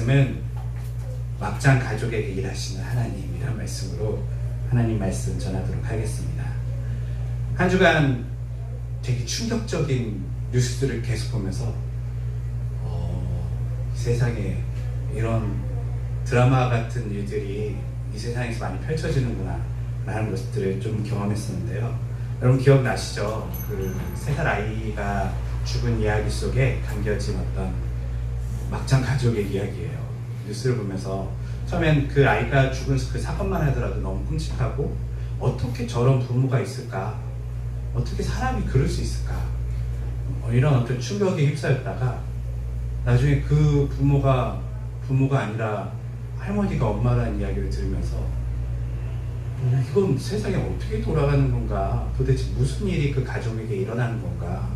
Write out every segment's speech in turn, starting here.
말씀은 막장 가족에게 일하시는 하나님이란 말씀으로 하나님 말씀 전하도록 하겠습니다. 한 주간 되게 충격적인 뉴스들을 계속 보면서 세상에 이런 드라마 같은 일들이 이 세상에서 많이 펼쳐지는구나 라는 것들을 좀 경험했었는데요. 여러분 기억나시죠? 그 3살 아이가 죽은 이야기 속에 담겨진 어떤 막장 가족의 이야기예요. 뉴스를 보면서 처음엔 그 아이가 죽은 그 사건만 하더라도 너무 끔찍하고, 어떻게 저런 부모가 있을까? 어떻게 사람이 그럴 수 있을까? 이런 어떤 충격에 휩싸였다가 나중에 그 부모가 아니라 할머니가 엄마라는 이야기를 들으면서 이건 세상에 어떻게 돌아가는 건가? 도대체 무슨 일이 그 가족에게 일어나는 건가?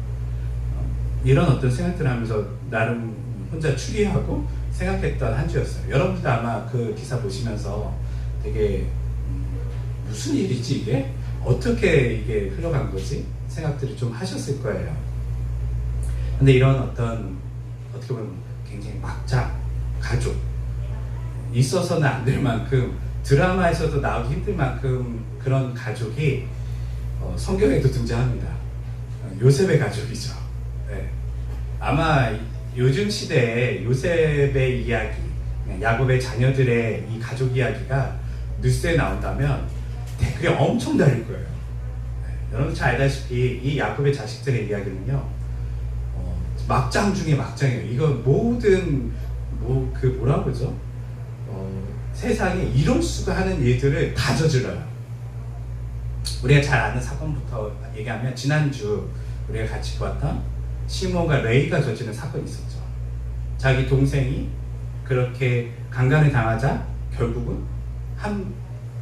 이런 어떤 생각들을 하면서 나름 혼자 추리하고 생각했던 한 주였어요. 여러분도 아마 그 기사 보시면서 되게 무슨 일이지 이게? 어떻게 이게 흘러간 거지? 생각들을 좀 하셨을 거예요. 근데 이런 어떤 어떻게 보면 굉장히 막장 가족, 있어서는 안 될 만큼, 드라마에서도 나오기 힘들 만큼 그런 가족이 성경에도 등장합니다. 요셉의 가족이죠. 네. 아마 요즘 시대에 요셉의 이야기, 야곱의 자녀들의 이 가족 이야기가 뉴스에 나온다면 댓글이 엄청 달릴 거예요. 네. 여러분 잘 알다시피 이 야곱의 자식들의 이야기는요, 막장 중에 막장이에요. 이거 모든 뭐라고 그러죠? 세상에 이럴 수가 하는 일들을 다 저질러요. 우리가 잘 아는 사건부터 얘기하면, 지난주 우리가 같이 보았던 시몬과 레이가 저지른 사건이 있었죠. 자기 동생이 그렇게 강간을 당하자 결국은 한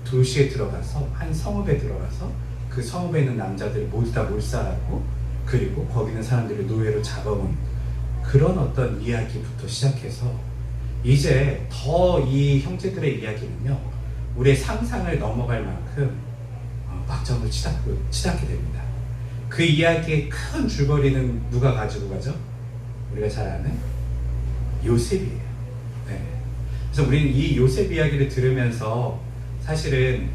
도시에 들어가서, 한 성읍에 들어가서 그 성읍에 있는 남자들이 모두 다 몰살하고, 그리고 거기 있는 사람들을 노예로 잡아온 그런 어떤 이야기부터 시작해서, 이제 더 이 형제들의 이야기는요, 우리의 상상을 넘어갈 만큼 막장으로 치닫게 됩니다. 그 이야기의 큰 줄거리는 누가 가지고 가죠? 우리가 잘 아는 요셉이에요. 네. 그래서 우리는 이 요셉 이야기를 들으면서 사실은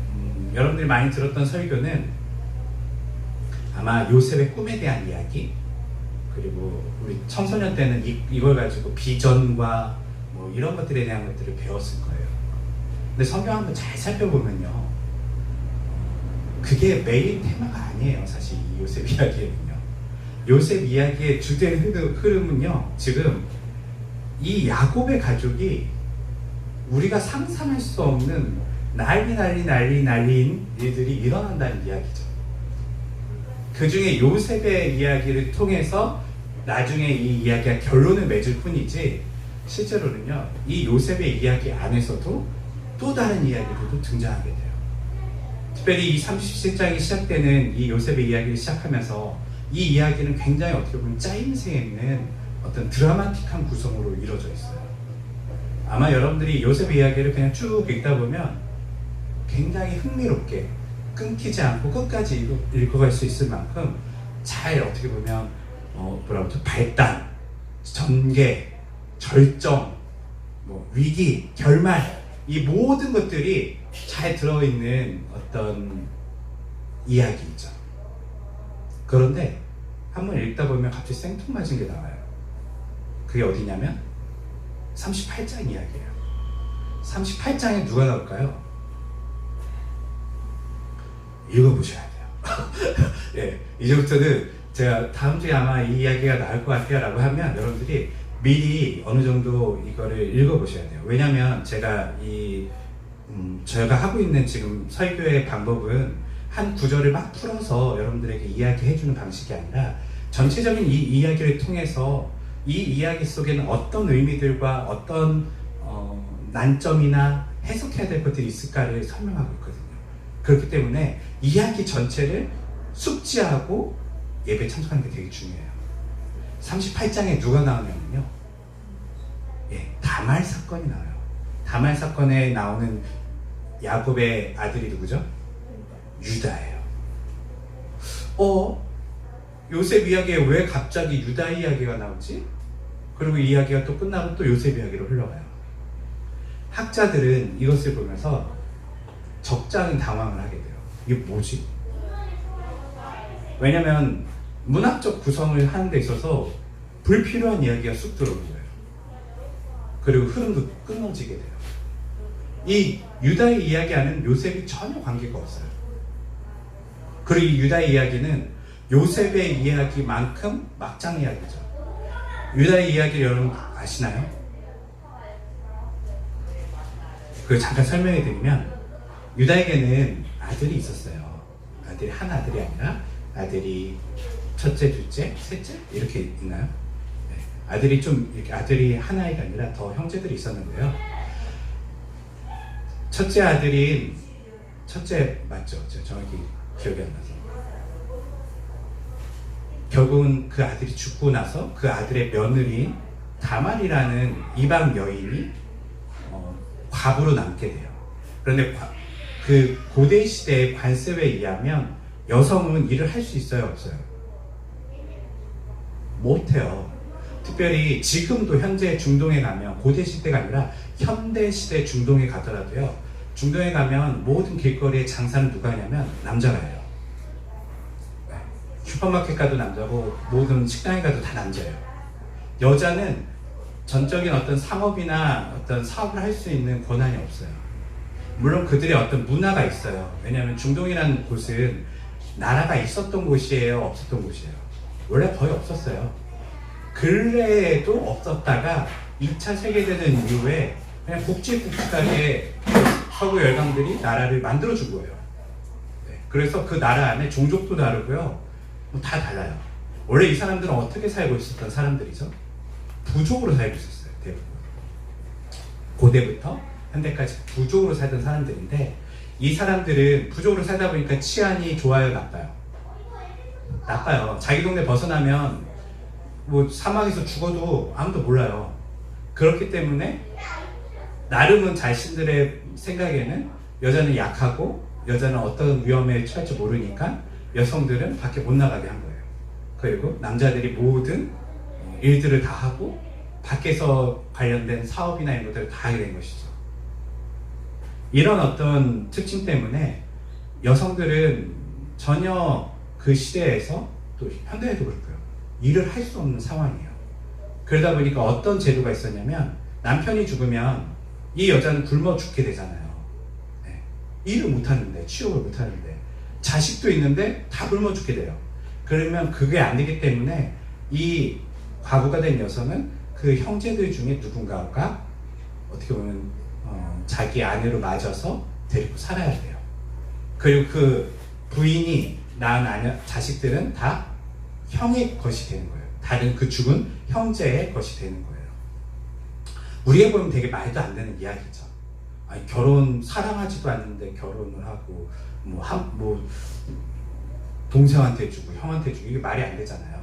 여러분들이 많이 들었던 설교는 아마 요셉의 꿈에 대한 이야기, 그리고 우리 청소년 때는 이걸 가지고 비전과 뭐 이런 것들에 대한 것들을 배웠을 거예요. 근데 성경 한번 잘 살펴보면요, 그게 메인 테마가 아니에요. 사실 이 요셉 이야기에는요. 요셉 이야기의 주된 흐름은요, 지금 이 야곱의 가족이 우리가 상상할 수 없는 난리인 일들이 일어난다는 이야기죠. 그 중에 요셉의 이야기를 통해서 나중에 이 이야기가 결론을 맺을 뿐이지, 실제로는요, 이 요셉의 이야기 안에서도 또 다른 이야기들도 등장하게 돼요. 특별히 이 37장이 시작되는 이 요셉의 이야기를 시작하면서 이 이야기는 굉장히 어떻게 보면 짜임새 있는 어떤 드라마틱한 구성으로 이루어져 있어요. 아마 여러분들이 요셉의 이야기를 그냥 쭉 읽다 보면 굉장히 흥미롭게 끊기지 않고 끝까지 읽어갈 수 있을 만큼 잘 어떻게 보면 발단, 전개, 절정, 위기, 결말, 이 모든 것들이 잘 들어있는 어떤 이야기이죠. 그런데 한번 읽다 보면 갑자기 생뚱맞은 게 나와요. 그게 어디냐면 38장 이야기예요. 38장에 누가 나올까요? 읽어보셔야 돼요. 예, 이제부터는 제가 다음 주에 아마 이 이야기가 나올 것 같아요 라고 하면 여러분들이 미리 어느 정도 이거를 읽어보셔야 돼요. 왜냐면 제가 저희가 하고 있는 지금 설교의 방법은 한 구절을 막 풀어서 여러분들에게 이야기해주는 방식이 아니라, 전체적인 이 이야기를 통해서 이 이야기 속에는 어떤 의미들과 어떤 난점이나 해석해야 될 것들이 있을까를 설명하고 있거든요. 그렇기 때문에 이야기 전체를 숙지하고 예배 참석하는 게 되게 중요해요. 38장에 누가 나오냐면요, 다말 사건이 나와요. 다말 사건에 나오는 야곱의 아들이 누구죠? 유다예요. 요셉 이야기에 왜 갑자기 유다 이야기가 나오지? 그리고 이 이야기가 또 끝나고 또 요셉 이야기로 흘러가요. 학자들은 이것을 보면서 적잖은 당황을 하게 돼요. 이게 뭐지? 왜냐면 문학적 구성을 하는 데 있어서 불필요한 이야기가 쑥 들어오는 거예요. 그리고 흐름도 끊어지게 돼요. 이 유다의 이야기와는 요셉이 전혀 관계가 없어요. 그리고 이 유다의 이야기는 요셉의 이야기만큼 막장 이야기죠. 유다의 이야기를 여러분 아시나요? 그 잠깐 설명해 드리면, 유다에게는 아들이 있었어요. 아들이 한 아들이 아니라 아들이 첫째, 둘째, 셋째 이렇게 있나요? 네. 아들이 좀 이렇게 아들이 하나가 아니라 더 형제들이 있었는데요. 첫째 아들인 첫째 맞죠? 제가 정확히 기억이 안 나서. 결국은 그 아들이 죽고 나서 그 아들의 며느리인 다말이라는 이방 여인이 과부로 남게 돼요. 그런데 그 고대 시대의 관습에 의하면 여성은 일을 할 수 있어요, 없어요? 못해요. 특별히 지금도 현재 중동에 가면, 고대 시대가 아니라 현대 시대 중동에 가더라도요, 중동에 가면 모든 길거리에 장사는 누가 하냐면 남자가 해요. 슈퍼마켓 가도 남자고 모든 식당에 가도 다 남자예요. 여자는 전적인 어떤 상업이나 어떤 사업을 할 수 있는 권한이 없어요. 물론 그들의 어떤 문화가 있어요. 왜냐하면 중동이라는 곳은 나라가 있었던 곳이에요, 없었던 곳이에요? 원래 거의 없었어요. 근래에도 없었다가 2차 세계대전 이후에 그냥 굵직굵직하게 서구 열강들이 나라를 만들어준 거예요. 네. 그래서 그 나라 안에 종족도 다르고요, 다 달라요. 원래 이 사람들은 어떻게 살고 있었던 사람들이죠? 부족으로 살고 있었어요, 대부분. 고대부터 현대까지 부족으로 살던 사람들인데, 이 사람들은 부족으로 살다 보니까 치안이 좋아요, 나빠요? 나빠요. 자기 동네 벗어나면 뭐 사막에서 죽어도 아무도 몰라요. 그렇기 때문에 나름은 자신들의 생각에는 여자는 약하고 여자는 어떤 위험에 처할지 모르니까 여성들은 밖에 못 나가게 한 거예요. 그리고 남자들이 모든 일들을 다 하고 밖에서 관련된 사업이나 이런 것들을 다 하게 된 것이죠. 이런 어떤 특징 때문에 여성들은 전혀 그 시대에서, 또 현대에도 그렇고요, 일을 할 수 없는 상황이에요. 그러다 보니까 어떤 제도가 있었냐면, 남편이 죽으면 이 여자는 굶어 죽게 되잖아요. 네. 일을 못하는데, 취업을 못하는데, 자식도 있는데 다 굶어 죽게 돼요. 그러면 그게 안 되기 때문에 이 과부가 된 여성은 그 형제들 중에 누군가가 어떻게 보면 자기 아내로 맞아서 데리고 살아야 돼요. 그리고 그 부인이 낳은 자식들은 다 형의 것이 되는 거예요. 다른 그 죽은 형제의 것이 되는 거예요. 우리가 보면 되게 말도 안 되는 이야기죠. 아니, 사랑하지도 않는데 결혼을 하고 동생한테 주고 형한테 주고, 이게 말이 안 되잖아요.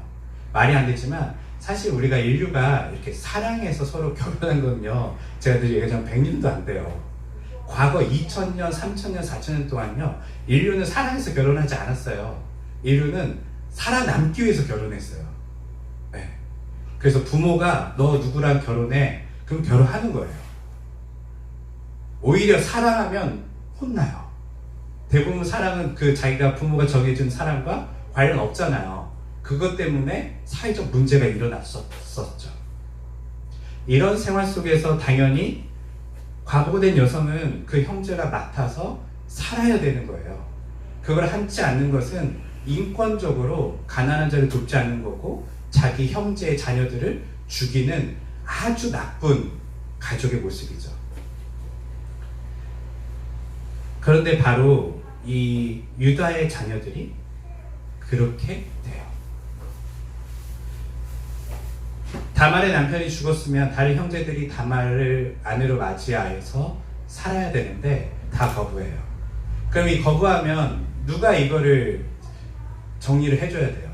말이 안 되지만 사실 우리가 인류가 이렇게 사랑해서 서로 결혼한 건요, 제가 늘 얘기하자면 100년도 안 돼요. 과거 2000년, 3000년, 4000년 동안요, 인류는 사랑해서 결혼하지 않았어요. 인류는 살아남기 위해서 결혼했어요. 네. 그래서 부모가 너 누구랑 결혼해? 그럼 결혼하는 거예요. 오히려 사랑하면 혼나요. 대부분 사랑은 그 자기가 부모가 정해준 사랑과 관련 없잖아요. 그것 때문에 사회적 문제가 일어났었죠. 이런 생활 속에서 당연히 과부가 된 여성은 그 형제가 맡아서 살아야 되는 거예요. 그걸 하지 않는 것은 인권적으로 가난한 자를 돕지 않는 거고, 자기 형제의 자녀들을 죽이는 아주 나쁜 가족의 모습이죠. 그런데 바로 이 유다의 자녀들이 그렇게 돼요. 다말의 남편이 죽었으면 다른 형제들이 다말을 아내로 맞이하여서 살아야 되는데 다 거부해요. 그럼 이 거부하면 누가 이거를 정리를 해줘야 돼요?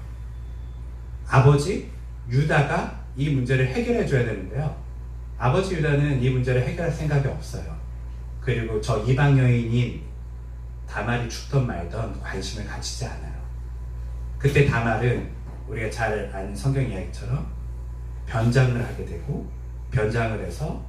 아버지 유다가 이 문제를 해결해 줘야 되는데요, 아버지 유다는 이 문제를 해결할 생각이 없어요. 그리고 저 이방 여인인 다말이 죽던 말던 관심을 가지지 않아요. 그때 다말은 우리가 잘 아는 성경 이야기처럼 변장을 하게 되고, 변장을 해서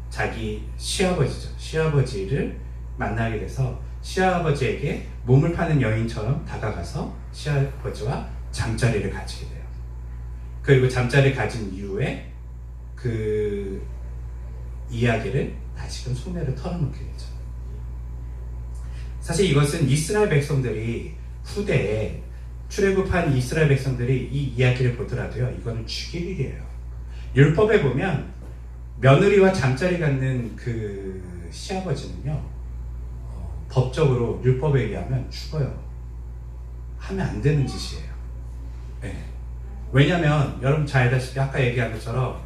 자기 시아버지죠. 시아버지를 만나게 돼서 시아버지에게 몸을 파는 여인처럼 다가가서 시아버지와 잠자리를 가지게 돼요. 그리고 잠자리를 가진 이후에 그 이야기를 다시금 속내로 털어놓게 되죠. 사실 이것은 이스라엘 백성들이 후대에 출애굽한 이스라엘 백성들이 이 이야기를 보더라도요, 이거는 죽일 일이에요. 율법에 보면 며느리와 잠자리 갖는 그 시아버지는요, 법적으로 율법에 의하면 죽어요. 하면 안 되는 짓이에요. 네. 왜냐면 여러분 잘 알다시피 아까 얘기한 것처럼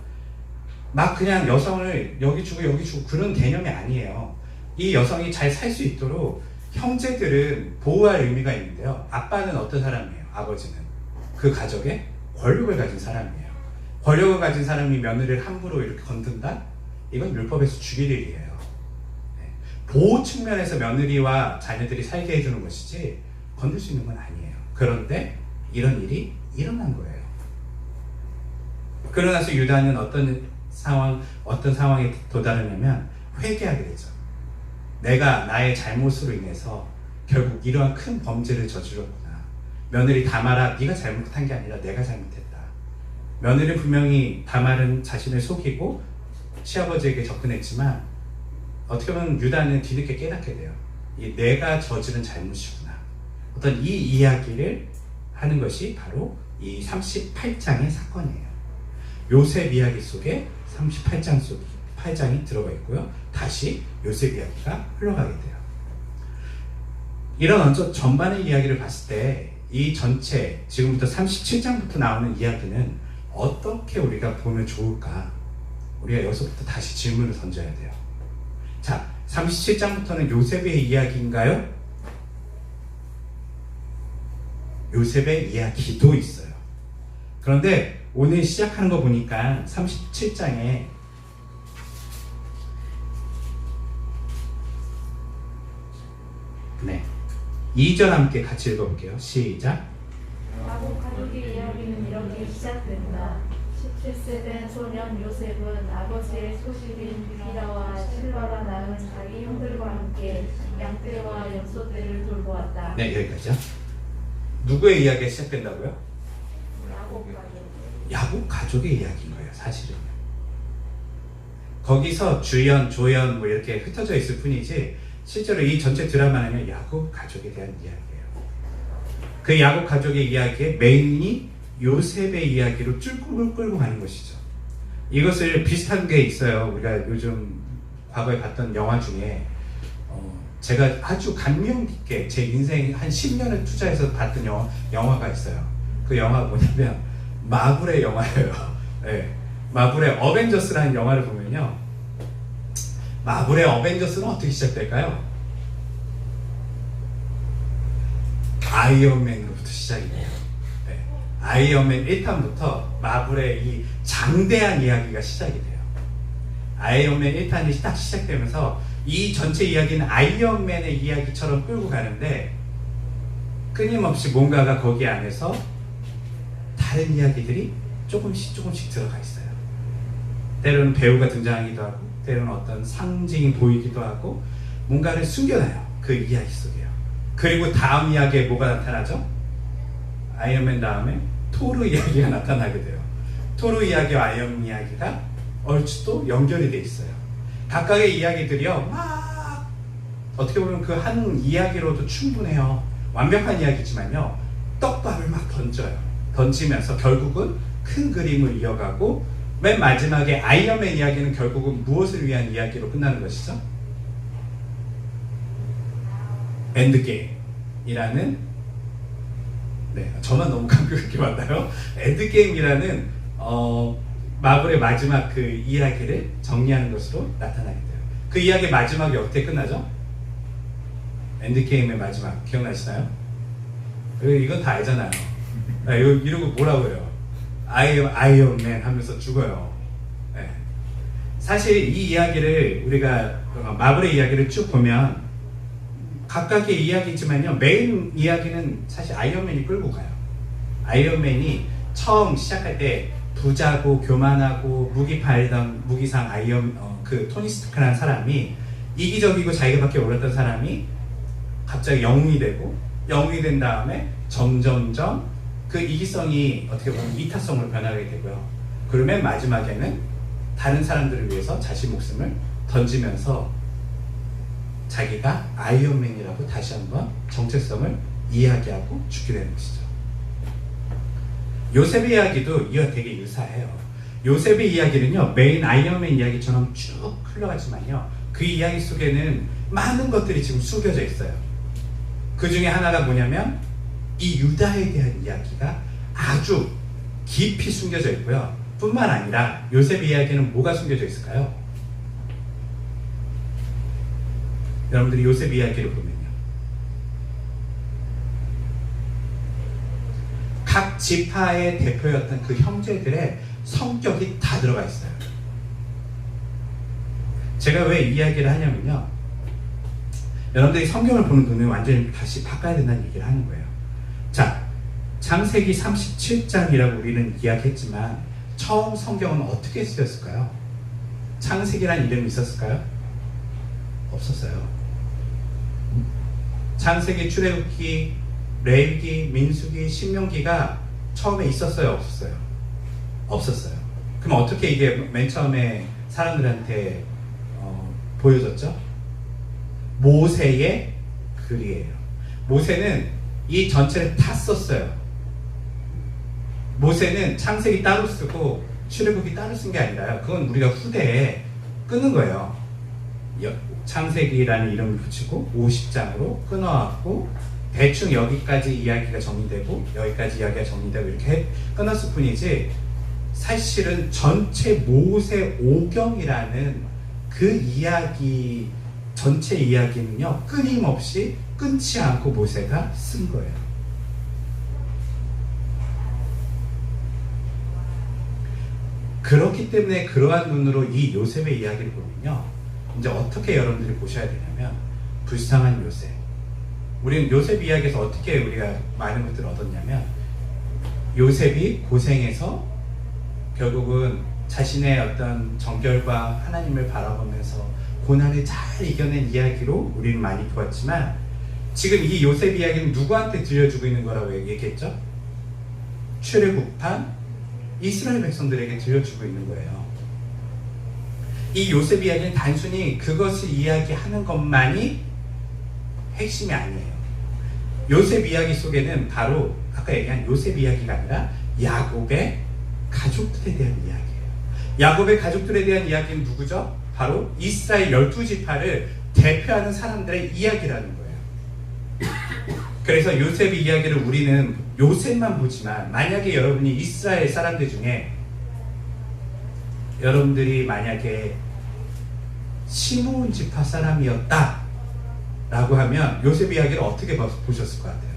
막 그냥 여성을 여기 주고 여기 주고 그런 개념이 아니에요. 이 여성이 잘 살 수 있도록 형제들은 보호할 의미가 있는데요. 아빠는 어떤 사람이에요? 아버지는 그 가족의 권력을 가진 사람이에요. 권력을 가진 사람이 며느리를 함부로 이렇게 건든다? 이건 율법에서 죽일 일이에요. 네. 보호 측면에서 며느리와 자녀들이 살게 해주는 것이지 건들 수 있는 건 아니에요. 그런데 이런 일이 일어난 거예요. 그러나서 유다는 어떤 상황에 도달하냐면 회개하게 되죠. 내가 나의 잘못으로 인해서 결국 이러한 큰 범죄를 저질렀구나. 며느리 다말아, 네가 잘못한 게 아니라 내가 잘못했다. 며느리 분명히 다말은 자신을 속이고 시아버지에게 접근했지만 어떻게 보면 유다는 뒤늦게 깨닫게 돼요. 이 내가 저지른 잘못이구나. 어떤 이 이야기를 하는 것이 바로 이 38장의 사건이에요. 요셉 이야기 속에 38장이 들어가 있고요. 다시 요셉 이야기가 흘러가게 돼요. 이런 전반의 이야기를 봤을 때 이 전체 지금부터 37장부터 나오는 이야기는 어떻게 우리가 보면 좋을까? 우리가 여기서부터 다시 질문을 던져야 돼요. 자, 37장부터는 요셉의 이야기인가요? 요셉의 이야기도 있어요. 그런데 오늘 시작하는 거 보니까 37장에 네, 2절 함께 같이 읽어볼게요. 시작. 야곱 가족의 이야기는 이렇게 시작된다. 17세 된 소년 요셉은 아버지의 소식인 비라와 실바가 낳은 자기 형들과 함께 양떼와 염소떼를 돌보았다. 네, 여기까지요. 누구의 이야기가 시작된다고요? 야곱 가족. 야곱 가족의 이야기인 거예요, 사실은. 거기서 주연, 조연 뭐 이렇게 흩어져 있을 뿐이지 실제로 이 전체 드라마는 야곱 가족에 대한 이야기예요. 그 야곱 가족의 이야기의 메인이 요셉의 이야기로 쭉 끌고 가는 것이죠. 이것을 비슷한 게 있어요. 우리가 요즘 과거에 봤던 영화 중에 제가 아주 감명 깊게 제 인생 한 10년을 투자해서 봤던 영화가 있어요. 그 영화가 뭐냐면 마블의 영화예요. 네. 마블의 어벤져스라는 영화를 보면요, 마블의 어벤져스는 어떻게 시작될까요? 아이언맨으로부터 시작이 돼요. 네. 아이언맨 1탄부터 마블의 이 장대한 이야기가 시작이 돼요. 아이언맨 1탄이 딱 시작되면서 이 전체 이야기는 아이언맨의 이야기처럼 끌고 가는데 끊임없이 뭔가가 거기 안에서 다른 이야기들이 조금씩 들어가 있어요. 때로는 배우가 등장하기도 하고 때로는 어떤 상징이 보이기도 하고 뭔가를 숨겨놔요. 그 이야기 속에요. 그리고 다음 이야기에 뭐가 나타나죠? 아이언맨 다음에 토르 이야기가 나타나게 돼요. 토르 이야기와 아이언맨 이야기가 얼추 또 연결이 돼 있어요. 각각의 이야기들이요, 막 어떻게 보면 그 한 이야기로도 충분해요. 완벽한 이야기지만요, 떡밥을 막 던지면서 결국은 큰 그림을 이어가고 맨 마지막에 아이언맨 이야기는 결국은 무엇을 위한 이야기로 끝나는 것이죠? 엔드게임이라는, 네, 저만 너무 감격있게 봤나요? 엔드게임이라는 마블의 마지막 그 이야기를 정리하는 것으로 나타나게 돼요. 그 이야기의 마지막이 어떻게 끝나죠? 엔드게임의 마지막 기억나시나요? 이건 다 알잖아요. 이러고 뭐라고 해요? 아이언맨 하면서 죽어요. 네. 사실 이 이야기를 우리가 마블의 이야기를 쭉 보면 각각의 이야기지만요, 메인 이야기는 사실 아이언맨이 끌고 가요. 아이언맨이 처음 시작할 때 부자고 교만하고 무기상 그 토니 스타크라는 사람이 이기적이고 자기가밖에 몰랐던 사람이 갑자기 영웅이 되고 영웅이 된 다음에 점점점 그 이기성이 어떻게 보면 이타성으로 변하게 되고요. 그러면 마지막에는 다른 사람들을 위해서 자신 목숨을 던지면서 자기가 아이언맨이라고 다시 한번 정체성을 이야기하고 죽게 되는 것이죠. 요셉의 이야기도 이와 되게 유사해요. 요셉의 이야기는요, 메인 아이언맨 이야기처럼 쭉 흘러가지만요, 그 이야기 속에는 많은 것들이 지금 숨겨져 있어요. 그 중에 하나가 뭐냐면 이 유다에 대한 이야기가 아주 깊이 숨겨져 있고요. 뿐만 아니라 요셉의 이야기는 뭐가 숨겨져 있을까요? 여러분들이 요셉 이야기를 보면요, 각 지파의 대표였던 그 형제들의 성격이 다 들어가 있어요. 제가 왜 이 이야기를 하냐면요, 여러분들이 성경을 보는 눈을 완전히 다시 바꿔야 된다는 얘기를 하는 거예요. 자, 창세기 37장이라고 우리는 이야기했지만 처음 성경은 어떻게 쓰였을까요? 창세기란 이름이 있었을까요? 없었어요. 창세기, 출애굽기, 레위기, 민수기, 신명기가 처음에 있었어요? 없었어요? 없었어요. 그럼 어떻게 이게 맨 처음에 사람들한테 보여졌죠? 모세의 글이에요. 모세는 이 전체를 다 썼어요. 모세는 창세기 따로 쓰고 출애굽기 따로 쓴 게 아니라요, 그건 우리가 후대에 끊은 거예요. 창세기라는 이름을 붙이고 50장으로 끊어왔고 대충 여기까지 이야기가 정리되고 여기까지 이야기가 정리되고 이렇게 끊었을 뿐이지, 사실은 전체 모세 오경이라는 그 이야기, 전체 이야기는요, 끊임없이 끊지 않고 모세가 쓴 거예요. 그렇기 때문에 그러한 눈으로 이 요셉의 이야기를 보면요, 이제 어떻게 여러분들이 보셔야 되냐면, 불쌍한 요셉. 우리는 요셉 이야기에서 어떻게 우리가 많은 것들을 얻었냐면, 요셉이 고생해서 결국은 자신의 어떤 정결과 하나님을 바라보면서 고난을 잘 이겨낸 이야기로 우리는 많이 보았지만, 지금 이 요셉 이야기는 누구한테 들려주고 있는 거라고 얘기했죠? 출애굽한 이스라엘 백성들에게 들려주고 있는 거예요. 이 요셉 이야기는 단순히 그것을 이야기하는 것만이 핵심이 아니에요. 요셉 이야기 속에는 바로 아까 얘기한 요셉 이야기가 아니라 야곱의 가족들에 대한 이야기예요. 야곱의 가족들에 대한 이야기는 누구죠? 바로 이스라엘 12지파를 대표하는 사람들의 이야기라는 거예요. 그래서 요셉의 이야기를 우리는 요셉만 보지만, 만약에 여러분이 이스라엘 사람들 중에 여러분들이 만약에 시므온 지파 사람이었다 라고 하면 요셉 이야기를 어떻게 보셨을 것 같아요?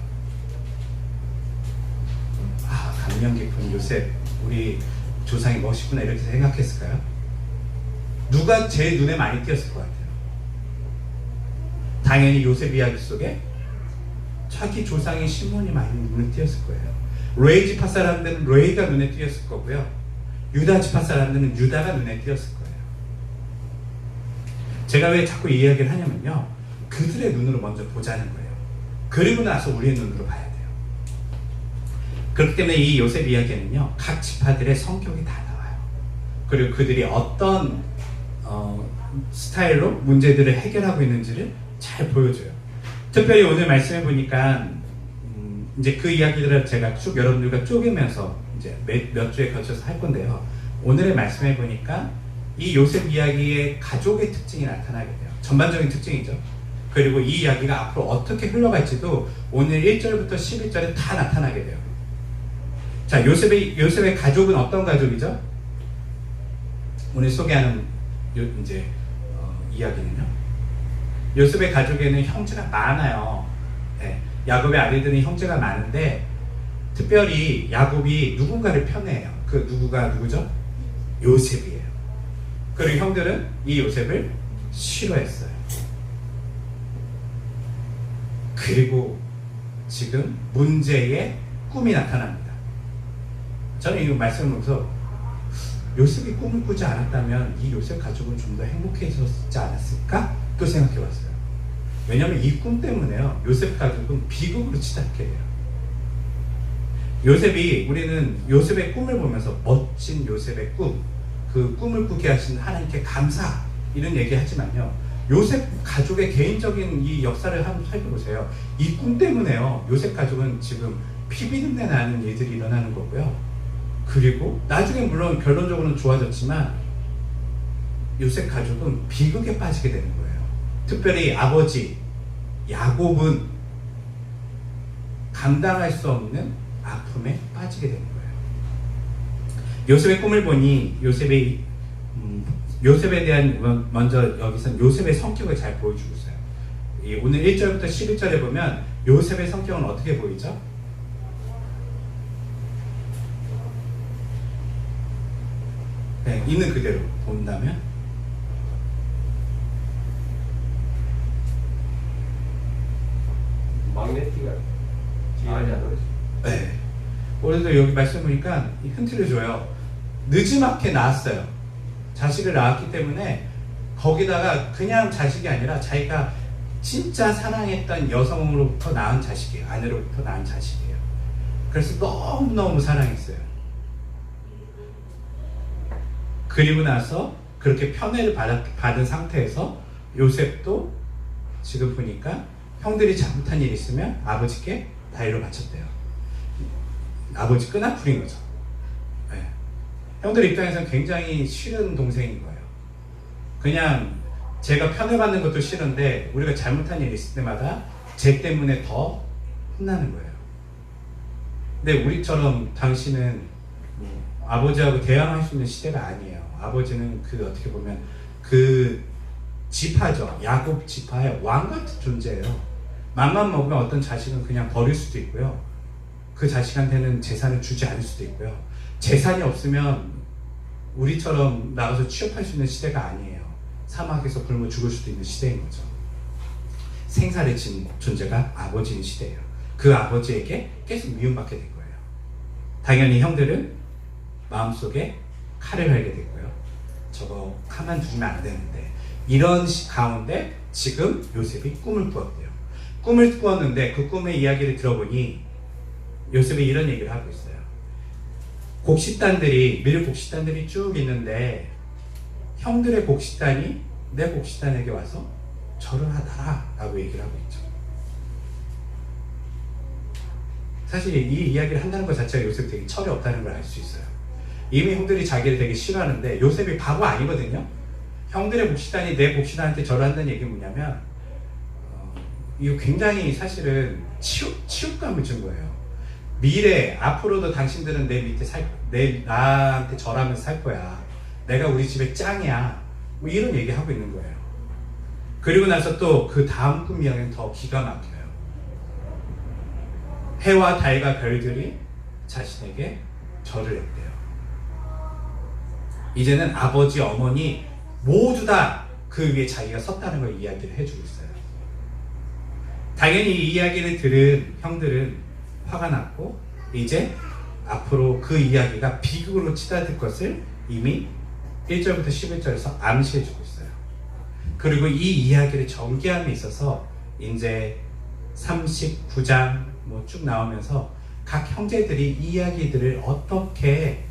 아, 감명 깊은 요셉, 우리 조상이 멋있구나, 이렇게 생각했을까요? 누가 제일 눈에 많이 띄었을 것 같아요? 당연히 요셉 이야기 속에 자기 조상인 시므온이 많이 눈에 띄었을 거예요. 레위 지파 사람들은 레위가 눈에 띄었을 거고요, 유다 지파 사람들은 유다가 눈에 띄었을 거예요. 제가 왜 자꾸 이 이야기를 하냐면요, 그들의 눈으로 먼저 보자는 거예요. 그리고 나서 우리의 눈으로 봐야 돼요. 그렇기 때문에 이 요셉 이야기는요, 각 지파들의 성격이 다 나와요. 그리고 그들이 어떤 스타일로 문제들을 해결하고 있는지를 잘 보여줘요. 특별히 오늘 말씀해 보니까 이제 그 이야기들을 제가 쭉 여러분들과 쪼개면서 이제 몇 주에 걸쳐서 할 건데요. 오늘의 말씀해 보니까 이 요셉 이야기의 가족의 특징이 나타나게 돼요. 전반적인 특징이죠. 그리고 이 이야기가 앞으로 어떻게 흘러갈지도 오늘 1절부터 11절에 다 나타나게 돼요. 자, 요셉의 가족은 어떤 가족이죠? 오늘 소개하는 이야기는요, 요셉의 가족에는 형제가 많아요. 네, 야곱의 아들들은 형제가 많은데 특별히 야곱이 누군가를 편애해요. 그 누구가 누구죠? 요셉이에요. 그리고 형들은 이 요셉을 싫어했어요. 그리고 지금 문제의 꿈이 나타납니다. 저는 이 말씀을 보면서 요셉이 꿈을 꾸지 않았다면 이 요셉 가족은 좀 더 행복해졌지 않았을까? 또 생각해봤어요. 왜냐하면 이 꿈 때문에요. 요셉 가족은 비극으로 치닫게 돼요. 요셉이, 우리는 요셉의 꿈을 보면서 멋진 요셉의 꿈, 그 꿈을 꾸게 하신 하나님께 감사, 이런 얘기 하지만요. 요셉 가족의 개인적인 이 역사를 한번 살펴보세요. 이 꿈 때문에요. 요셉 가족은 지금 피비린내 나는 일들이 일어나는 거고요. 그리고 나중에 물론 결론적으로는 좋아졌지만 요셉 가족은 비극에 빠지게 되는 거예요. 특별히 아버지 야곱은 감당할 수 없는 아픔에 빠지게 되는 거예요. 요셉의 꿈을 보니 요셉에 대한, 먼저 여기서 요셉의 성격을 잘 보여주고 있어요. 오늘 1절부터 11절에 보면 요셉의 성격은 어떻게 보이죠? 네, 있는 그대로 본다면 magnetic가 아니야. 네. 오늘도 여기 말씀 보니까 힌트를 줘요. 늦지막히 낳았어요. 자식을 낳았기 때문에 거기다가 그냥 자식이 아니라 자기가 진짜 사랑했던 여성으로부터 낳은 자식이에요. 아내로부터 낳은 자식이에요. 그래서 너무너무 사랑했어요. 그리고 나서 그렇게 편애를 받은 상태에서 요셉도 지금 보니까 형들이 잘못한 일이 있으면 아버지께 다 일로 바쳤대요. 아버지 끈아풀인 거죠. 네. 형들 입장에서는 굉장히 싫은 동생인 거예요. 그냥 제가 편애받는 것도 싫은데 우리가 잘못한 일이 있을 때마다 쟤 때문에 더 혼나는 거예요. 근데 우리처럼 당신은 아버지하고 대항할 수 있는 시대가 아니에요. 아버지는 그 어떻게 보면 그 지파죠. 야곱 지파의 왕 같은 존재예요. 맘만 먹으면 어떤 자식은 그냥 버릴 수도 있고요. 그 자식한테는 재산을 주지 않을 수도 있고요. 재산이 없으면 우리처럼 나가서 취업할 수 있는 시대가 아니에요. 사막에서 굶어 죽을 수도 있는 시대인 거죠. 생사를 진 존재가 아버지인 시대예요. 그 아버지에게 계속 미움받게 된 거예요. 당연히 형들은 마음속에 칼을 갈게 됐고요. 저거 가만두면 안 되는데, 이런 가운데 지금 요셉이 꿈을 꾸었대요. 꿈을 꾸었는데 그 꿈의 이야기를 들어보니 요셉이 이런 얘기를 하고 있어요. 밀 곡식단들이 쭉 있는데 형들의 곡식단이 내 곡식단에게 와서 절을 하더라 라고 얘기를 하고 있죠. 사실 이 이야기를 한다는 것 자체가 요셉이 되게 철이 없다는 걸 알 수 있어요. 이미 형들이 자기를 되게 싫어하는데 요셉이 바보 아니거든요. 형들의 곡식단이 내 곡식단한테 절을 한다는 얘기는 뭐냐면 이거 굉장히 사실은 치욕감을 준 거예요. 미래 앞으로도 당신들은 내 밑에 나한테 절하면서 살 거야. 내가 우리 집의 짱이야. 뭐 이런 얘기하고 있는 거예요. 그리고 나서 또 그 다음 꿈 이야기는 더 기가 막혀요. 해와 달과 별들이 자신에게 절을 했대요. 이제는 아버지, 어머니 모두 다 그 위에 자기가 섰다는 걸 이야기를 해주고 있어요. 당연히 이 이야기를 들은 형들은 화가 났고 이제 앞으로 그 이야기가 비극으로 치닫을 것을 이미 1절부터 11절에서 암시해주고 있어요. 그리고 이 이야기를 전개함에 있어서 이제 39장 쭉 나오면서 각 형제들이 이 이야기들을 어떻게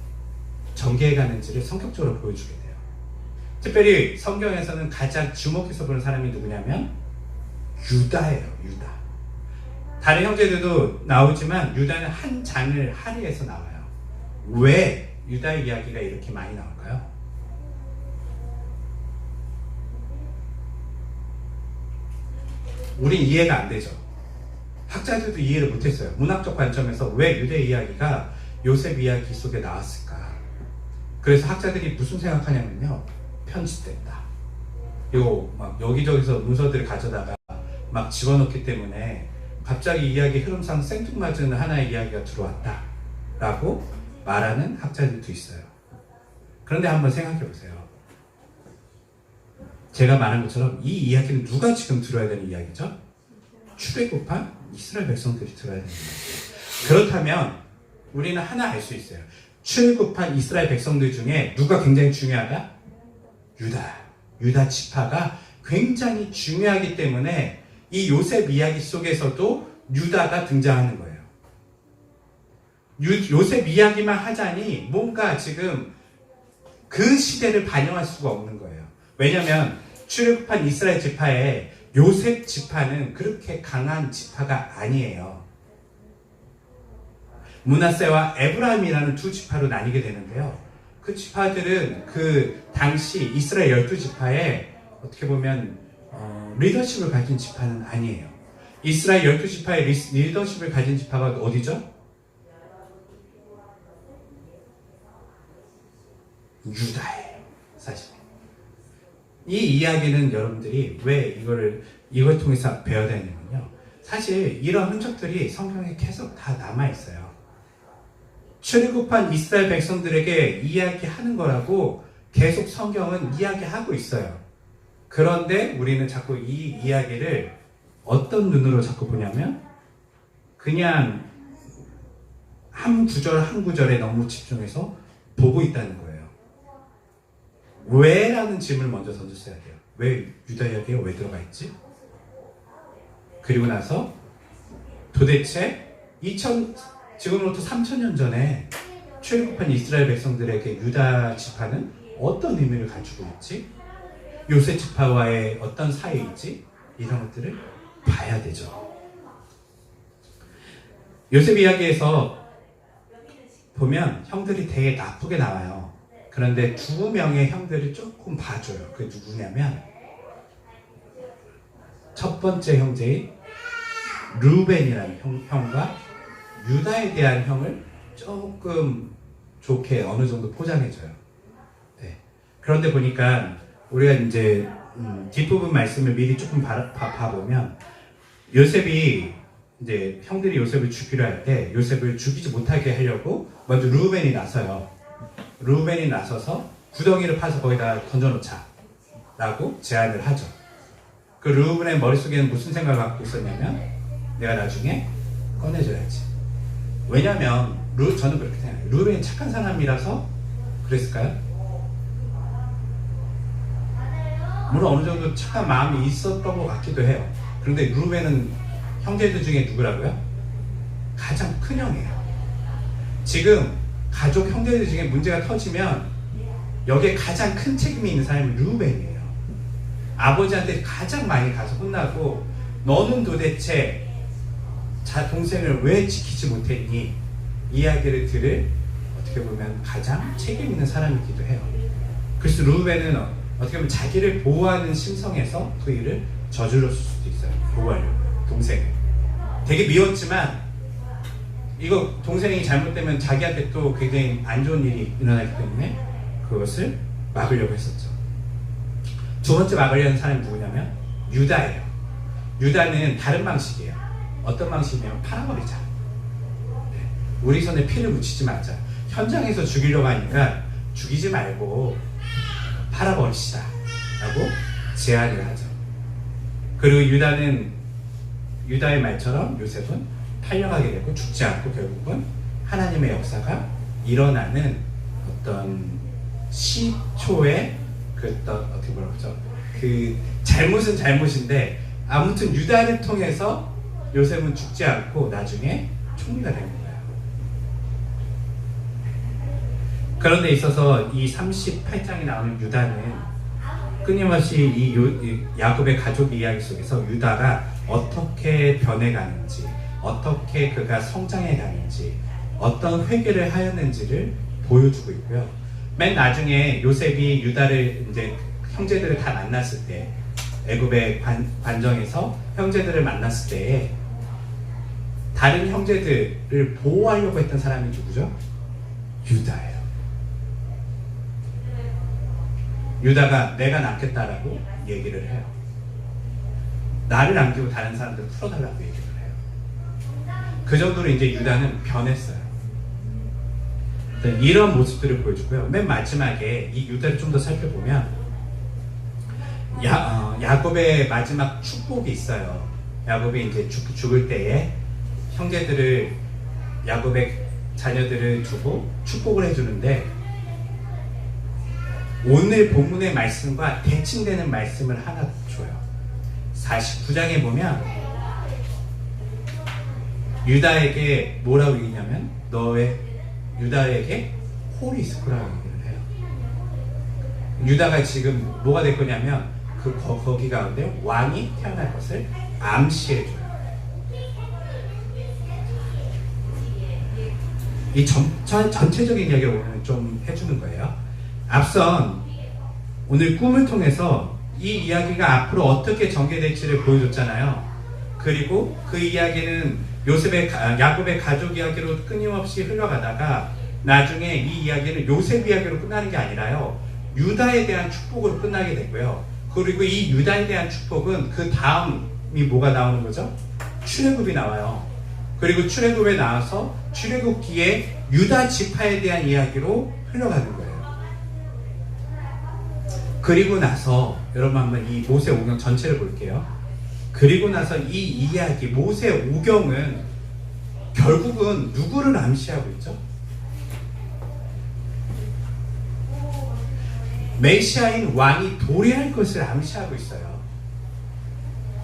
전개해가는지를 성격적으로 보여주게 돼요. 특별히 성경에서는 가장 주목해서 보는 사람이 누구냐면 유다예요. 유다. 다른 형제들도 나오지만 유다는 한 장을 할애해서 나와요. 왜 유다의 이야기가 이렇게 많이 나올까요? 우린 이해가 안 되죠. 학자들도 이해를 못했어요. 문학적 관점에서 왜 유다의 이야기가 요셉 이야기 속에 나왔을까? 그래서 학자들이 무슨 생각하냐면요, 편집됐다. 이거 막 여기저기서 문서들을 가져다가 막 집어넣기 때문에 갑자기 이야기 흐름상 생뚱맞은 하나의 이야기가 들어왔다 라고 말하는 학자들도 있어요. 그런데 한번 생각해 보세요. 제가 말한 것처럼 이 이야기는 누가 지금 들어야 되는 이야기죠? 출애굽한 이스라엘 백성들이 들어야 되는 이야기예요. 그렇다면 우리는 하나 알 수 있어요. 출애굽한 이스라엘 백성들 중에 누가 굉장히 중요하다? 유다 지파가 굉장히 중요하기 때문에 이 요셉 이야기 속에서도 유다가 등장하는 거예요. 요셉 이야기만 하자니 뭔가 지금 그 시대를 반영할 수가 없는 거예요. 왜냐하면 출애굽한 이스라엘 지파에 요셉 지파는 그렇게 강한 지파가 아니에요. 므낫세와 에브라임이라는 두 지파로 나뉘게 되는데요. 그 지파들은 그 당시 이스라엘 12지파에 어떻게 보면 리더십을 가진 지파는 아니에요. 이스라엘 12지파의 리더십을 가진 지파가 어디죠? 유다예요. 사실 이 이야기는 여러분들이 왜 이걸 통해서 배워야 되냐면요, 사실 이런 흔적들이 성경에 계속 다 남아있어요. 출애굽한 이스라엘 백성들에게 이야기하는 거라고 계속 성경은 이야기하고 있어요. 그런데 우리는 자꾸 이 이야기를 어떤 눈으로 자꾸 보냐면 그냥 한 구절 한 구절에 너무 집중해서 보고 있다는 거예요. 왜? 라는 질문을 먼저 던졌어야 돼요. 왜 유다 이야기가 왜 들어가 있지? 그리고 나서 도대체 지금으로부터 3000년 전에 출애굽한 이스라엘 백성들에게 유다 지파는 어떤 의미를 가지고 있지? 요셉 지파와의 어떤 사이인지 이런 것들을 봐야 되죠. 요셉 이야기에서 보면 형들이 되게 나쁘게 나와요. 그런데 두 명의 형들을 조금 봐줘요. 그게 누구냐면 첫 번째 형제인 르우벤이라는 형과 유다에 대한 형을 조금 좋게 어느 정도 포장해줘요. 네. 그런데 보니까 우리가 이제 뒷부분 말씀을 미리 조금 봐보면 요셉이 이제 형들이 요셉을 죽이려 할 때 요셉을 죽이지 못하게 하려고 먼저 르우벤이 나서요. 르우벤이 나서서 구덩이를 파서 거기다 던져놓자 라고 제안을 하죠. 그 르우벤의 머릿속에는 무슨 생각을 갖고 있었냐면 내가 나중에 꺼내줘야지. 왜냐면 저는 그렇게 생각해요. 르우벤이 착한 사람이라서 그랬을까요? 물론 어느 정도 착한 마음이 있었던 것 같기도 해요. 그런데 르우벤은 형제들 중에 누구라고요? 가장 큰 형이에요. 지금 가족 형제들 중에 문제가 터지면 여기에 가장 큰 책임이 있는 사람이 르우벤이에요. 아버지한테 가장 많이 가서 혼나고 너는 도대체 동생을 왜 지키지 못했니? 이야기를 들을 어떻게 보면 가장 책임 있는 사람이기도 해요. 그래서 르우벤은 어떻게 보면 자기를 보호하는 심성에서 그 일을 저질렀을 수도 있어요. 보호하려고 동생을. 되게 미웠지만 이거 동생이 잘못되면 자기한테 또 굉장히 안 좋은 일이 일어나기 때문에 그것을 막으려고 했었죠. 두 번째 막으려는 사람이 누구냐면 유다예요. 유다는 다른 방식이에요. 어떤 방식이냐면 팔아버리자. 네. 우리 손에 피를 묻히지 말자. 현장에서 죽이려고 하니까 죽이지 말고 팔아버리시다 라고 제안을 하죠. 그리고 유다의 말처럼 요셉은 팔려가게 되고 죽지 않고 결국은 하나님의 역사가 일어나는 어떤 시초의 어떻게 뭐라 그러죠? 그 잘못은 잘못인데 아무튼 유다를 통해서 요셉은 죽지 않고 나중에 총리가 되는 거예요. 그런 데 있어서 이 38장에 나오는 유다는 끊임없이 이 야곱의 가족 이야기 속에서 유다가 어떻게 변해가는지, 어떻게 그가 성장해 가는지, 어떤 회개를 하였는지를 보여주고 있고요. 맨 나중에 요셉이 유다를 이제 형제들을 다 만났을 때, 애굽의 관정에서 형제들을 만났을 때에 다른 형제들을 보호하려고 했던 사람이 누구죠? 유다예요. 유다가 내가 남겠다라고 얘기를 해요. 나를 남기고 다른 사람들 풀어달라고 얘기를 해요. 그 정도로 이제 유다는 변했어요. 이런 모습들을 보여주고요. 맨 마지막에 이 유다를 좀 더 살펴보면 야곱의 마지막 축복이 있어요. 야곱이 이제 죽을 때에 형제들을 야곱의 자녀들을 두고 축복을 해주는데 오늘 본문의 말씀과 대칭되는 말씀을 하나 줘요. 49장에 보면 유다에게 뭐라고 얘기냐면 너의 유다에게 홀이 있을 거라고 얘기를 해요. 유다가 지금 뭐가 될 거냐면 거기 가운데 왕이 태어날 것을 암시해줘요. 이 전체적인 이야기를 오늘 좀 해주는 거예요. 앞선 오늘 꿈을 통해서 이 이야기가 앞으로 어떻게 전개될지를 보여줬잖아요. 그리고 그 이야기는 야곱의 가족 이야기로 끊임없이 흘러가다가 나중에 이 이야기는 요셉 이야기로 끝나는 게 아니라요, 유다에 대한 축복으로 끝나게 되고요. 그리고 이 유다에 대한 축복은 그 다음이 뭐가 나오는 거죠? 출애굽이 나와요. 그리고 출애굽에 나와서 출애굽기에 유다 지파에 대한 이야기로 흘러가는 거예요. 그리고 나서 여러분 한번 이 모세 오경 전체를 볼게요. 그리고 나서 이 이야기 모세 오경은 결국은 누구를 암시하고 있죠? 메시아인 왕이 도래할 것을 암시하고 있어요.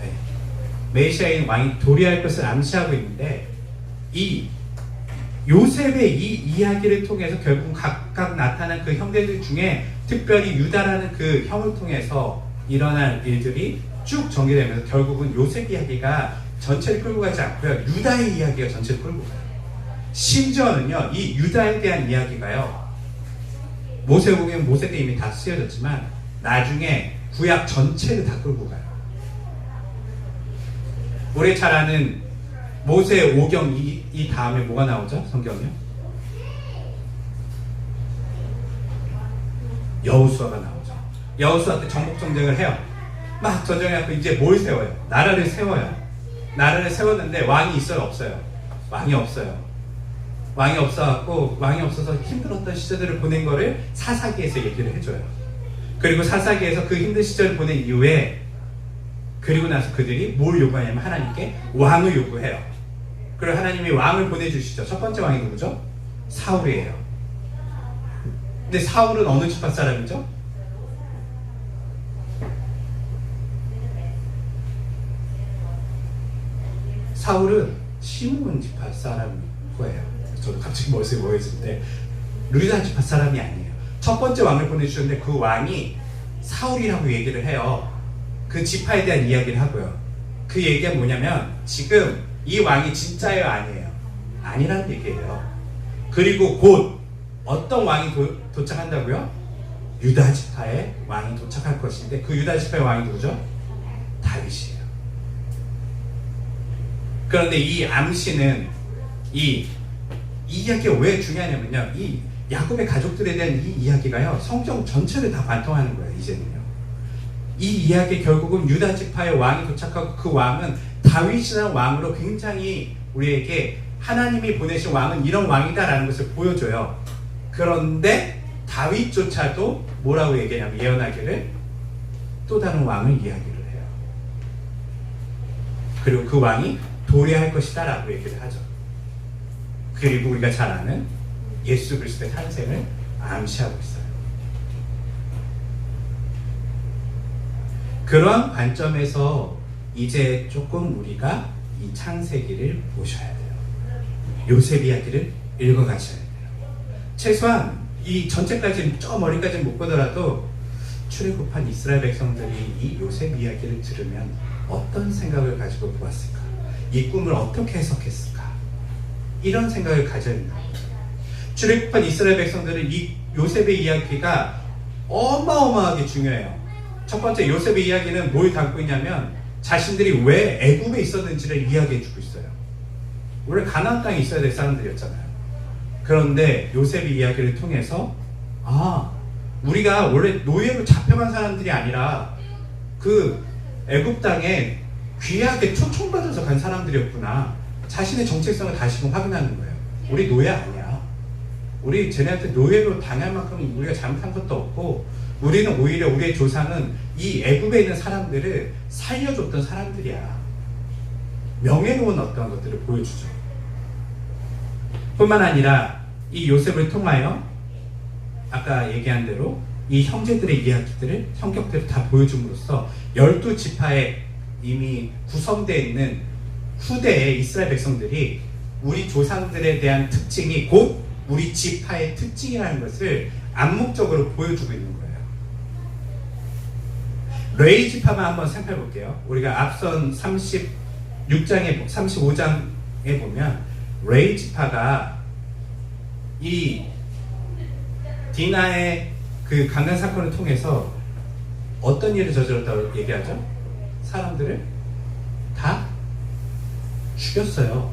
네. 메시아인 왕이 도래할 것을 암시하고 있는데 이 요셉의 이 이야기를 통해서 결국 각각 나타난 그 형제들 중에 특별히 유다라는 그 형을 통해서 일어날 일들이 쭉 전개되면서 결국은 요셉 이야기가 전체를 끌고 가지 않고요, 유다의 이야기가 전체를 끌고 가요. 심지어는요, 이 유다에 대한 이야기가요, 모세오경은 모세 때 이미 다 쓰여졌지만 나중에 구약 전체를 다 끌고 가요. 우리 잘 아는 모세오경 이 다음에 뭐가 나오죠? 성경이요? 여호수아가 나오죠. 여호수아 때 정복 전쟁을 해요. 막 전쟁해갖고 이제 뭘 세워요? 나라를 세워요. 나라를 세웠는데 왕이 있어요? 없어요? 왕이 없어요. 왕이 없어서 힘들었던 시절들을 보낸 거를 사사기에서 얘기를 해줘요. 그리고 사사기에서 그 힘든 시절을 보낸 이후에 그리고 나서 그들이 뭘 요구하냐면 하나님께 왕을 요구해요. 그리고 하나님이 왕을 보내주시죠. 첫 번째 왕이 누구죠? 사울이에요. 근데 사울은 어느 지파 사람이죠? 사울은 시므온 지파 사람일 거예요. 저도 갑자기 머릿속에 뭐해지는데 루다 지파 사람이 아니에요. 첫 번째 왕을 보내주셨는데 그 왕이 사울이라고 얘기를 해요. 그 지파에 대한 이야기를 하고요. 그 얘기가 뭐냐면 지금 이 왕이 진짜예요, 아니에요? 아니라는 얘기예요. 그리고 곧 어떤 왕이 도착한다고요? 유다 지파의 왕이 도착할 것인데 그 유다 지파의 왕이 누구죠? 다윗이에요. 그런데 이 암시는 이 이야기가 왜 중요하냐면요, 이 야곱의 가족들에 대한 이 이야기가요, 성경 전체를 다 관통하는 거예요. 이제는요, 이 이야기 결국은 유다 지파의 왕이 도착하고 그 왕은 다윗이라는 왕으로 굉장히 우리에게 하나님이 보내신 왕은 이런 왕이다라는 것을 보여줘요. 그런데 다윗조차도 뭐라고 얘기하냐면 예언하기를 또 다른 왕을 이야기를 해요. 그리고 그 왕이 도래할 것이다 라고 얘기를 하죠. 그리고 우리가 잘 아는 예수 그리스도의 탄생을 암시하고 있어요. 그런 관점에서 이제 조금 우리가 이 창세기를 보셔야 돼요. 요셉 이야기를 읽어가셔야 돼요. 최소한 이 전체까지 저 머리까지 못 보더라도 출애굽한 이스라엘 백성들이 이 요셉 이야기를 들으면 어떤 생각을 가지고 보았을까? 이 꿈을 어떻게 해석했을까? 이런 생각을 가져야 된다. 출애굽한 이스라엘 백성들은 이 요셉의 이야기가 어마어마하게 중요해요. 첫 번째, 요셉의 이야기는 뭘 담고 있냐면 자신들이 왜 애굽에 있었는지를 이야기해주고 있어요. 원래 가나안 땅에 있어야 될 사람들이었잖아요. 그런데 요셉의 이야기를 통해서 우리가 원래 노예로 잡혀간 사람들이 아니라 그 애굽 땅에 귀하게 초청받아서 간 사람들이었구나. 자신의 정체성을 다시금 확인하는 거예요. 우리 노예 아니야. 우리 쟤네한테 노예로 당할 만큼 우리가 잘못한 것도 없고, 우리는 오히려 우리의 조상은 이 애굽에 있는 사람들을 살려줬던 사람들이야. 명예로운 어떤 것들을 보여주죠. 뿐만 아니라 이 요셉을 통하여 아까 얘기한 대로 이 형제들의 이야기들을 성격대로 다 보여줌으로써 12지파에 이미 구성되어 있는 후대의 이스라엘 백성들이 우리 조상들에 대한 특징이 곧 우리 지파의 특징이라는 것을 암묵적으로 보여주고 있는 거예요. 레위 지파만 한번 살펴볼게요. 우리가 앞선 35장에 보면 레위 지파가 이 디나의 그 강간 사건을 통해서 어떤 일을 저질렀다고 얘기하죠? 사람들을 다 죽였어요.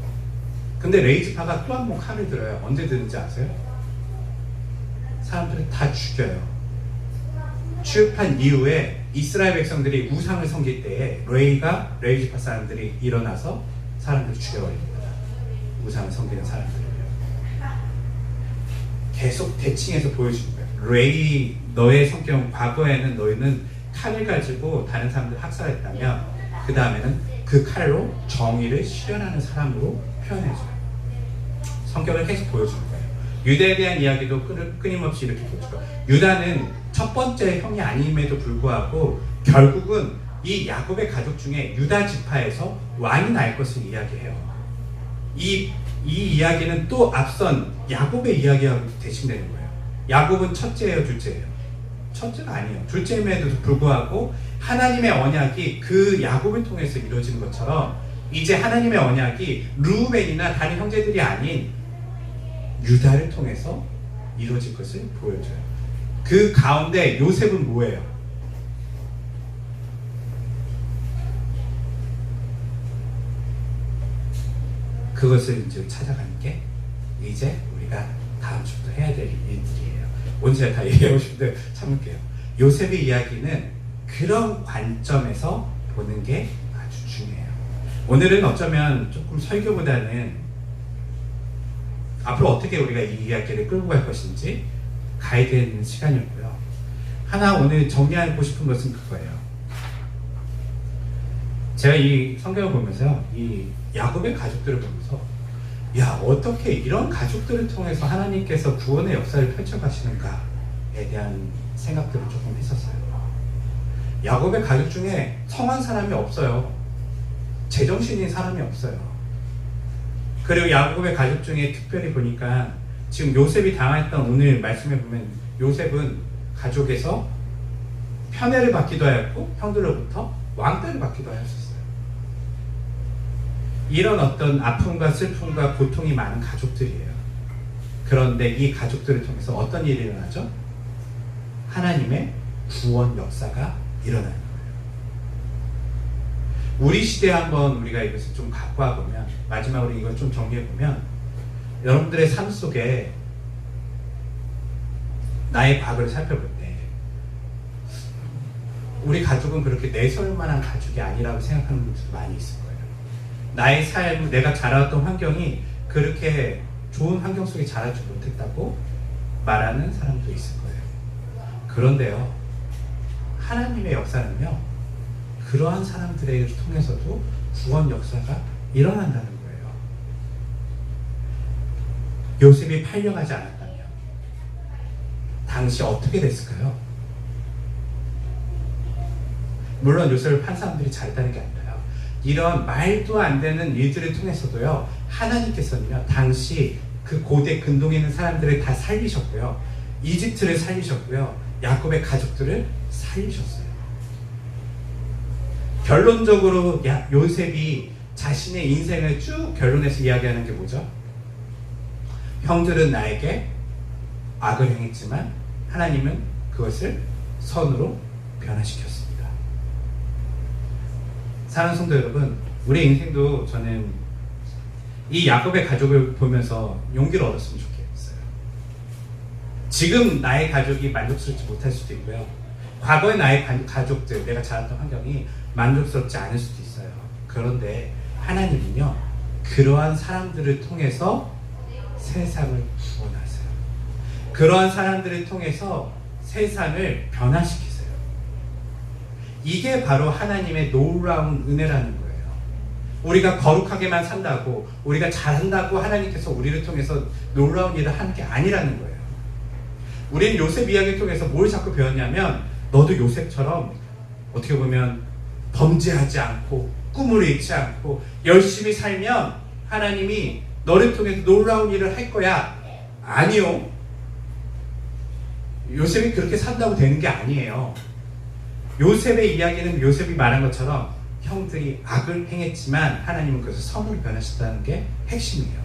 근데 레위 지파가 또 한 번 칼을 들어요. 언제 드는지 아세요? 사람들을 다 죽여요. 출입한 이후에 이스라엘 백성들이 우상을 섬길 때에 레위 지파 사람들이 일어나서 사람들을 죽여버립니다. 우상을 섬기는 사람들을요. 계속 대칭해서 보여주는 거예요. 레위, 너의 성격은 과거에는 너희는 칼을 가지고 다른 사람들 학살했다면 그 다음에는 그 칼로 정의를 실현하는 사람으로 표현해줘요. 성격을 계속 보여주는 거예요. 유다에 대한 이야기도 끊임없이 이렇게 보여주고, 유다는 첫 번째 형이 아님에도 불구하고 결국은 이 야곱의 가족 중에 유다 지파에서 왕이 날 것을 이야기해요. 이 이야기는 또 앞선 야곱의 이야기하고 대칭되는 거예요. 야곱은 첫째예요, 둘째예요? 첫째가 아니에요. 둘째임에도 불구하고 하나님의 언약이 그 야곱을 통해서 이루어지는 것처럼 이제 하나님의 언약이 르우벤이나 다른 형제들이 아닌 유다를 통해서 이루어질 것을 보여줘요. 그 가운데 요셉은 뭐예요? 그것을 이제 찾아가는 게 이제 우리가 다음 주부터 해야 될 일들이에요. 오늘 제가 다 얘기하고 싶은데 참을게요. 요셉의 이야기는 그런 관점에서 보는 게 아주 중요해요. 오늘은 어쩌면 조금 설교보다는 앞으로 어떻게 우리가 이 이야기를 끌고 갈 것인지 가이드하는 시간이었고요. 하나 오늘 정리하고 싶은 것은 그거예요. 제가 이 성경을 보면서요, 이 야곱의 가족들을 보면서 야, 어떻게 이런 가족들을 통해서 하나님께서 구원의 역사를 펼쳐가시는가에 대한 생각들을 조금 했었어요. 야곱의 가족 중에 성한 사람이 없어요. 제정신인 사람이 없어요. 그리고 야곱의 가족 중에 특별히 보니까 지금 요셉이 당했던 오늘 말씀에 보면 요셉은 가족에서 편애를 받기도 하였고 형들로부터 왕따를 받기도 하였었어요. 이런 어떤 아픔과 슬픔과 고통이 많은 가족들이에요. 그런데 이 가족들을 통해서 어떤 일이 일어나죠? 하나님의 구원 역사가 일어나는 거예요. 우리 시대에 한번 우리가 이것을 좀 갖고 와보면, 마지막으로 이걸 좀 정리해보면, 여러분들의 삶 속에 나의 과거를 살펴볼 때 우리 가족은 그렇게 내세울만한 가족이 아니라고 생각하는 분들도 많이 있을 거예요. 나의 삶, 내가 자라왔던 환경이 그렇게 좋은 환경 속에 자라지 못했다고 말하는 사람도 있을 거예요. 그런데요, 하나님의 역사는요, 그러한 사람들을 통해서도 구원 역사가 일어난다는 거예요. 요셉이 팔려가지 않았다면 당시 어떻게 됐을까요? 물론 요셉을 판 사람들이 잘했다는 게 아니라요, 이런 말도 안 되는 일들을 통해서도요, 하나님께서는요, 당시 그 고대 근동에 있는 사람들을 다 살리셨고요, 이집트를 살리셨고요, 야곱의 가족들을 살리셨어요. 결론적으로 요셉이 자신의 인생을 쭉 결론해서 이야기하는 게 뭐죠? 형들은 나에게 악을 행했지만 하나님은 그것을 선으로 변화시켰습니다. 사랑하는 성도 여러분, 우리 인생도 저는 이 야곱의 가족을 보면서 용기를 얻었으면 좋겠어요. 지금 나의 가족이 만족스럽지 못할 수도 있고요, 과거의 나의 가족들, 내가 자랐던 환경이 만족스럽지 않을 수도 있어요. 그런데 하나님은요, 그러한 사람들을 통해서 세상을 구원하세요. 그러한 사람들을 통해서 세상을 변화시키세요. 이게 바로 하나님의 놀라운 은혜라는 거예요. 우리가 거룩하게만 산다고, 우리가 잘한다고 하나님께서 우리를 통해서 놀라운 일을 하는 게 아니라는 거예요. 우리는 요셉 이야기를 통해서 뭘 자꾸 배웠냐면, 너도 요셉처럼 어떻게 보면 범죄하지 않고 꿈을 잃지 않고 열심히 살면 하나님이 너를 통해서 놀라운 일을 할 거야. 아니요. 요셉이 그렇게 산다고 되는 게 아니에요. 요셉의 이야기는 요셉이 말한 것처럼 형들이 악을 행했지만 하나님은 그것을 선으로 변하셨다는 게 핵심이에요.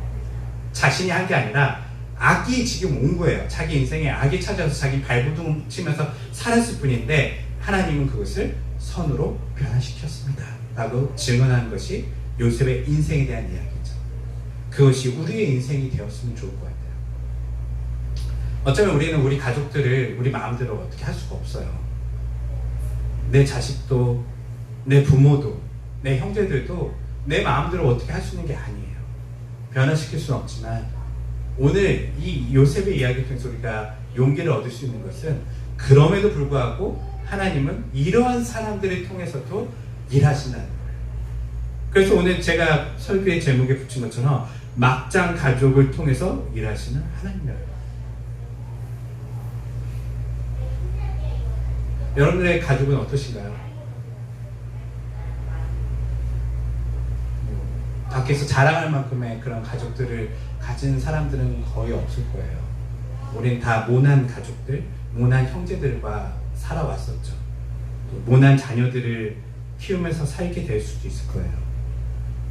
자신이 한 게 아니라 악이 지금 온 거예요. 자기 인생에 악이 찾아서 자기 발버둥 치면서 살았을 뿐인데 하나님은 그것을 선으로 변화시켰습니다 라고 증언하는 것이 요셉의 인생에 대한 이야기죠. 그것이 우리의 인생이 되었으면 좋을 것 같아요. 어쩌면 우리는 우리 가족들을 우리 마음대로 어떻게 할 수가 없어요. 내 자식도, 내 부모도, 내 형제들도 내 마음대로 어떻게 할 수 있는 게 아니에요. 변화시킬 수는 없지만 오늘 이 요셉의 이야기를 통해서 우리가 용기를 얻을 수 있는 것은, 그럼에도 불구하고 하나님은 이러한 사람들을 통해서도 일하신다는 거예요. 그래서 오늘 제가 설교의 제목에 붙인 것처럼 막장 가족을 통해서 일하시는 하나님이라고. 여러분들의 가족은 어떠신가요? 밖에서 자랑할 만큼의 그런 가족들을 가진 사람들은 거의 없을 거예요. 우린 다 모난 가족들, 모난 형제들과 살아왔었죠. 모난 자녀들을 키우면서 살게 될 수도 있을 거예요.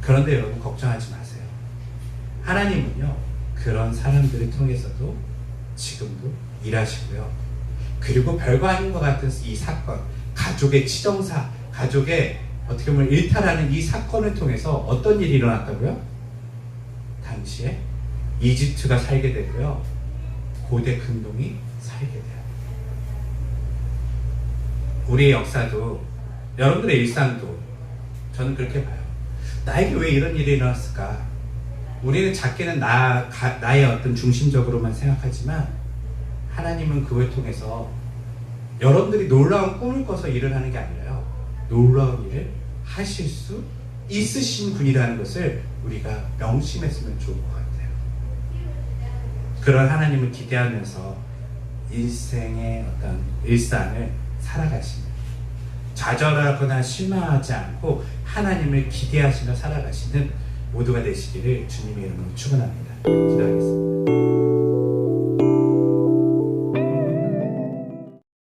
그런데 여러분 걱정하지 마세요. 하나님은요, 그런 사람들을 통해서도 지금도 일하시고요. 그리고 별거 아닌 것 같은 이 사건, 가족의 치정사, 가족의 어떻게 보면 일탈하는 이 사건을 통해서 어떤 일이 일어났다고요? 당시에 이집트가 살게 되고요, 고대 근동이 살게 돼요. 우리의 역사도, 여러분들의 일상도 저는 그렇게 봐요. 나에게 왜 이런 일이 일어났을까? 우리는 작게는 나의 어떤 중심적으로만 생각하지만 하나님은 그걸 통해서 여러분들이 놀라운 꿈을 꿔서 일을 하는 게 아니라요, 놀라운 일을 하실 수 있으신 분이라는 것을 우리가 명심했으면 좋을 것 같아요. 그런 하나님을 기대하면서 인생의 어떤 일상을 살아가시는, 좌절하거나 실망하지 않고 하나님을 기대하시며 살아가시는 모두가 되시기를 주님의 이름으로 축원합니다. 기도하겠습니다.